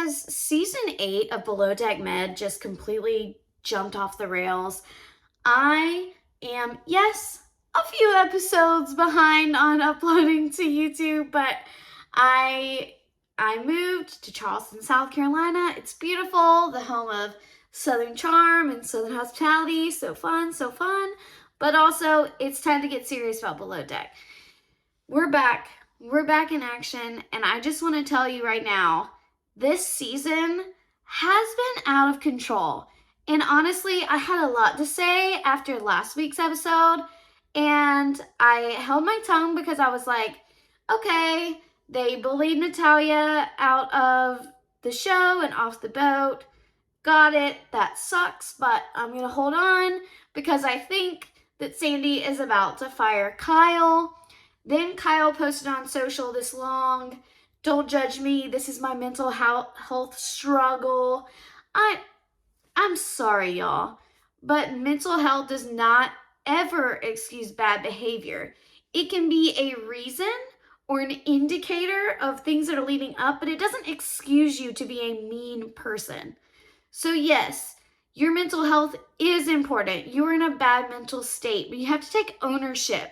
has season 8 of Below Deck Med just completely jumped off the rails? I am, yes, a few episodes behind on uploading to YouTube, but I moved to Charleston, South Carolina. It's beautiful, the home of Southern charm and Southern hospitality. So fun, so fun. But also, it's time to get serious about Below Deck. We're back. We're back in action, and I just want to tell you right now, this season has been out of control. And honestly, I had a lot to say after last week's episode, and I held my tongue because I was like, okay, they bullied Natalia out of the show and off the boat. Got it. That sucks, but I'm going to hold on because I think that Sandy is about to fire Kyle. Then Kyle posted on social this long, "Don't judge me, this is my mental health struggle." I'm sorry, y'all, but mental health does not ever excuse bad behavior. It can be a reason or an indicator of things that are leading up, but it doesn't excuse you to be a mean person. So yes, your mental health is important. You're in a bad mental state, but you have to take ownership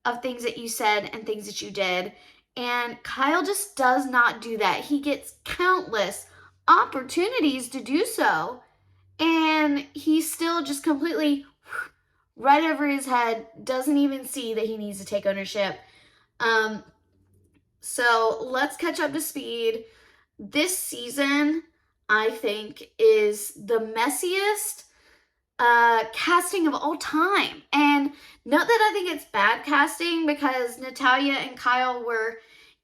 of things that you said and things that you did. And Kyle just does not do that. He gets countless opportunities to do so, and he still just completely right over his head, doesn't even see that he needs to take ownership. So let's catch up to speed. This season, I think, is the messiest casting of all time. And not that I think it's bad casting, because Natalia and Kyle were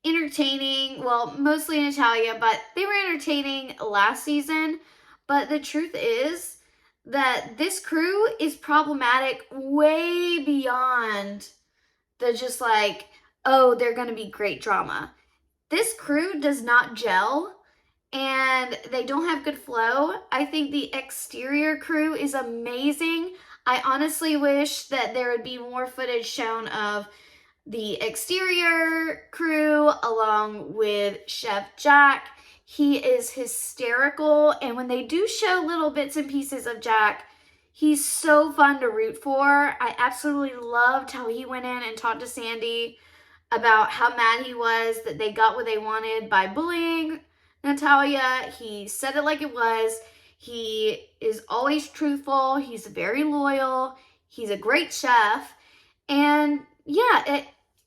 entertaining, well, mostly Natalia, but they were entertaining last season. But the truth is that this crew is problematic way beyond the just like, oh, they're going to be great drama. This crew does not gel, and they don't have good flow. I think the exterior crew is amazing. I honestly wish that there would be more footage shown of the exterior crew along with Chef Jack. He is hysterical, and when they do show little bits and pieces of Jack, he's so fun to root for. I absolutely loved how he went in and talked to Sandy about how mad he was that they got what they wanted by bullying Natalia. He said it like it was. He is always truthful. He's very loyal. He's a great chef. And yeah,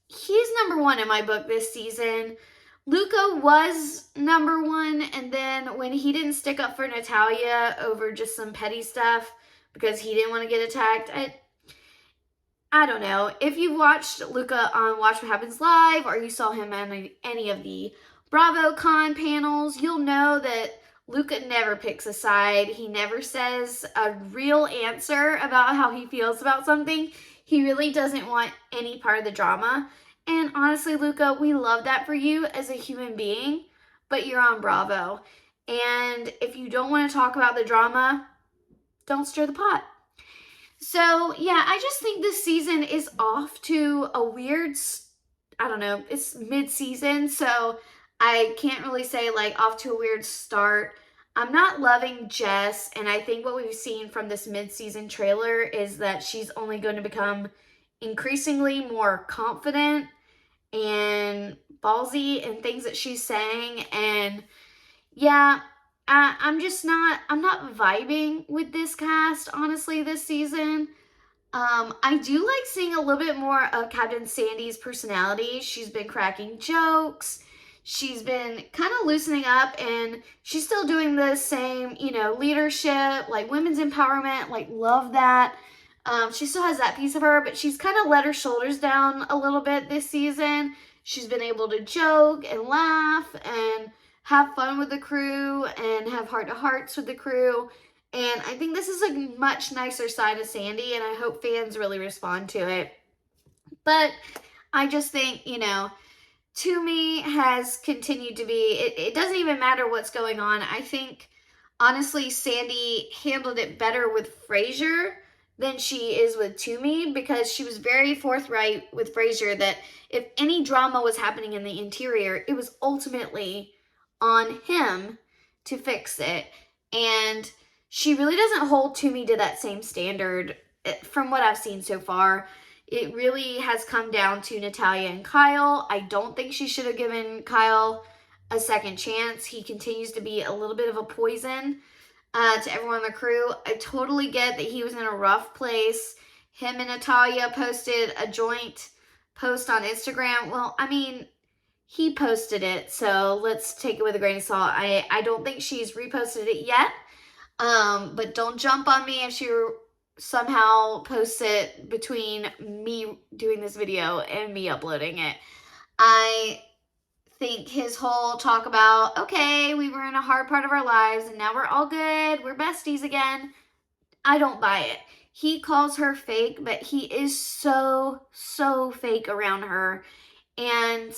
he's number one in my book this season. Luca was number one, and then when he didn't stick up for Natalia over just some petty stuff because he didn't want to get attacked, I don't know. If you've watched Luca on Watch What Happens Live, or you saw him on any of the BravoCon panels, you'll know that Luca never picks a side. He never says a real answer about how he feels about something. He really doesn't want any part of the drama. And honestly, Luca, we love that for you as a human being, but you're on Bravo. And if you don't want to talk about the drama, don't stir the pot. So yeah, I just think this season is off to a weird, I don't know, it's mid-season, so I can't really say like off to a weird start. I'm not loving Jess, and I think what we've seen from this mid-season trailer is that she's only going to become increasingly more confident and ballsy in things that she's saying. And yeah, I'm not vibing with this cast, honestly, this season. I do like seeing a little bit more of Captain Sandy's personality. She's been cracking jokes. She's been kind of loosening up, and she's still doing the same, leadership, like women's empowerment, like love that. She still has that piece of her, but she's kind of let her shoulders down a little bit this season. She's been able to joke and laugh and have fun with the crew and have heart-to-hearts with the crew. And I think this is a much nicer side of Sandy, and I hope fans really respond to it. But I just think, Tumi has continued to be, it doesn't even matter what's going on. I think, honestly, Sandy handled it better with Frasier than she is with Tumi, because she was very forthright with Frasier that if any drama was happening in the interior, it was ultimately on him to fix it. And she really doesn't hold Tumi to that same standard from what I've seen so far. It really has come down to Natalya and Kyle. I don't think she should have given Kyle a second chance. He continues to be a little bit of a poison to everyone on the crew. I totally get that he was in a rough place. Him and Natalya posted a joint post on Instagram. Well, I mean, he posted it, so let's take it with a grain of salt. I don't think she's reposted it yet, but don't jump on me if she somehow posts it between me doing this video and me uploading it. I think his whole talk about, okay, we were in a hard part of our lives and now we're all good, we're besties again, I don't buy it. He calls her fake, but he is so fake around her. And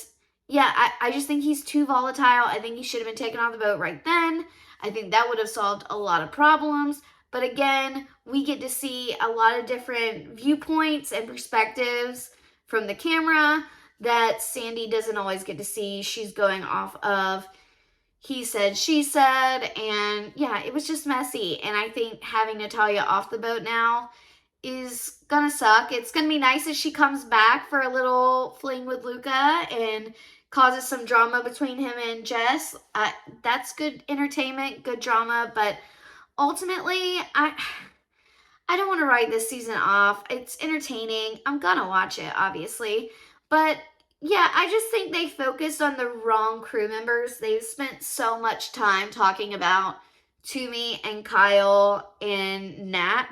yeah, I just think he's too volatile. I think he should have been taken off the boat right then. I think that would have solved a lot of problems. But again, we get to see a lot of different viewpoints and perspectives from the camera that Sandy doesn't always get to see. She's going off of he said, she said, and yeah, it was just messy. And I think having Natalya off the boat now is gonna suck. It's gonna be nice if she comes back for a little fling with Luca and causes some drama between him and Jess. That's good entertainment, good drama, but ultimately, I don't want to write this season off. It's entertaining. I'm gonna watch it, obviously, but yeah, I just think they focused on the wrong crew members. They've spent so much time talking about Tumi and Kyle and Nat,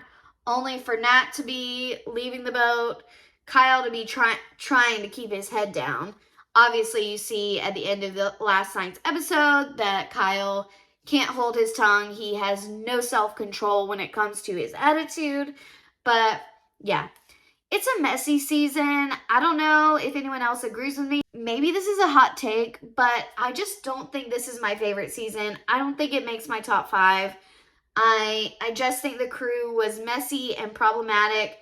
only for Nat to be leaving the boat, Kyle to be trying to keep his head down. Obviously, you see at the end of the last night's episode that Kyle can't hold his tongue. He has no self-control when it comes to his attitude. But yeah, it's a messy season. I don't know if anyone else agrees with me. Maybe this is a hot take, but I just don't think this is my favorite season. I don't think it makes my top 5. I just think the crew was messy and problematic.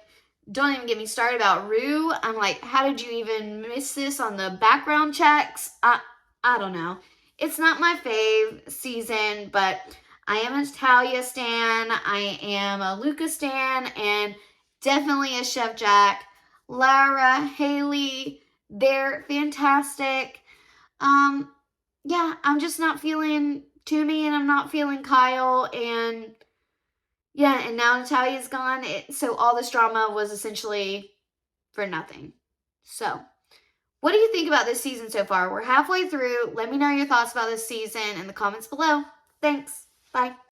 Don't even get me started about Rue. I'm like, how did you even miss this on the background checks? I don't know. It's not my fave season, but I am a Natalia stan. I am a Luca stan, and definitely a Chef Jack. Lara, Haley, they're fantastic. Yeah, I'm just not feeling Tumi, and I'm not feeling Kyle, and yeah, and now Natalia's gone. So all this drama was essentially for nothing. So, what do you think about this season so far? We're halfway through. Let me know your thoughts about this season in the comments below. Thanks. Bye.